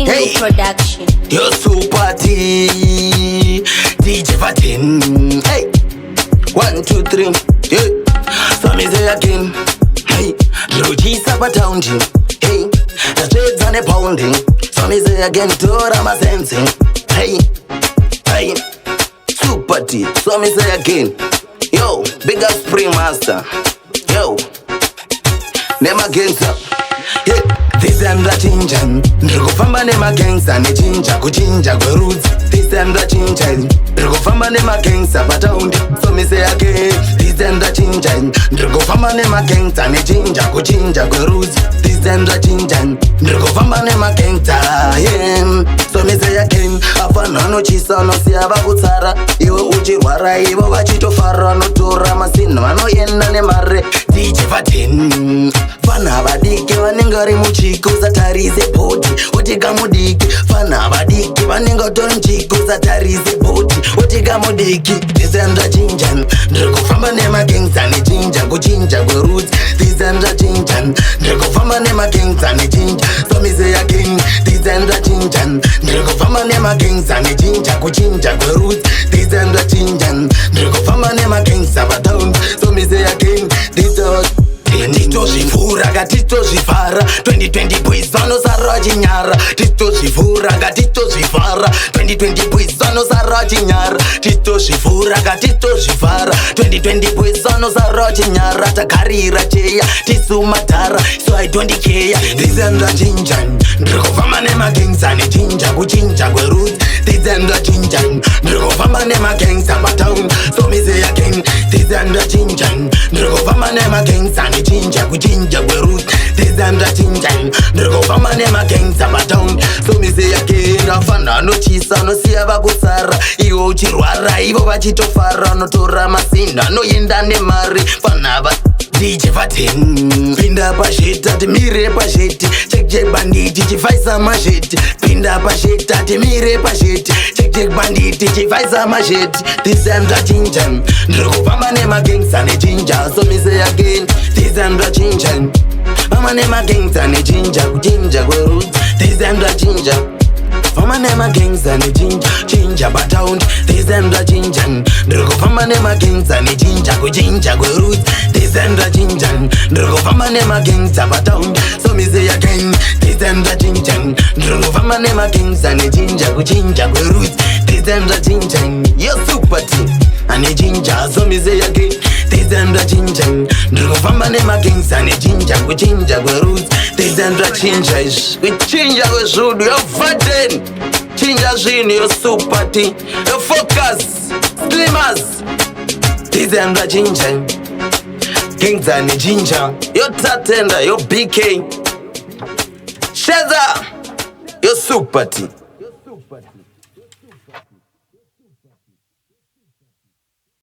Hey, production. you're super T. DJ Vatin. Hey, 1, 2, 3. Yeah. So me say again. Hey, Luigi Sabatoundi. Hey, the trades and the pounding. So me say again, Tora my sensing. Hey, hey, super T. So me say again. Yo, big up Spring Master. Yo, nema gangsta. Yeah, this time the chinjan. Ndrikufamba nema gangsta nechinja kuchinja kwerudzi. This time the chinjan. Ndrikufamba nema gangsta pataundi. So me say again. This time the chinjan. Ndrikufamba nema gangsta nechinja kuchinja kwerudzi. This time the chinjan. Ndrikufamba nema gangsta. Yeah, so me say again. Apana nochisa nosiya vakutsara. Iwe uchirwara ivo vachitofara notora masino vanoenda nemare. DJ Vatin. Fana vadiki vanenge vari muchiko satarise bhoti utika mudiki. Fana vadiki vanenge tori muchiko satarise bhoti utika mudiki. Tisenda chinjan. Ndirikufamba nemagangsta nechinja kuchinja kwerudzi. Tisenda chinjan. Ndirikufamba nemagangsta nechinja. So me say again. Tisenda chinjan. Ndirikufamba nemagangsta nechinja kuchinja kwerudzi. Tisenda chinjan. Ndirikufamba nemagangsta patown. So me say again. Titozvivhura ngatitozvivhara 2020 boys vanosara vachinyara. Titozvivhura ngatitozvivhara 2020 boys vanosara vachinyara. Titozvivhura ngatitozvivhara 2020 boys vanosara vachinyara. Takarira cheya tisumadhara so I don't care. Tisenda chinjan. Ndirikufamba nemagangsta nechinja kuchinja kwerudzi. Tisenda chinjan. Ndirikufamba nemagangsta patown. So me say again. Tisenda chinjan. Ndirikufamba nemagangsta nechinja kuchinja kwerudzi. Tisenda chinjan. Ndirikufamba nemagangsta patown. So me say again. Afana anochisa anosiya vakutsara. Iwe uchirwara ivo vachitofara. Anotora masino anoenda nemari. Fanava DJ Vatin. Pinda pasheta timire pasheti. Check banditi chifaisa masheti. Pinda pasheta timire pasheti. Check banditi chifaisa masheti. Tisenda chinjan. Ndirikufamba nemagangsta nechinja. So me say again. Tisenda chinjan. Famba nemagangsta nechinja kuchinja kwerudzi. Tisenda chinja. Famba nemagangsta nechinja chinja patown. Tisenda chinjan. Ndirikufamba nemagangsta nechinja kuchinja kwerudzi. Tisenda chinjan. Ndirikufamba nemagangsta patown. So me say again. Tisenda chinjan. Ndirikufamba nemagangsta nechinja kuchinja kwerudzi. Tisenda chinjan. Yo super team ane chinja. So me say again. Tisenda chinjan. Ndirikufamba nemagangsta nechinja kuchinja kwerudzi. Tisenda chinja ish kuchinja kwezvudu. Yo Vatin. Chinja zvinhu yo super team. Yo focus slimmers. Tisenda chinja. Gangsta nechinja. Yo Tatenda. Yo BK. Sheza. Yo super team.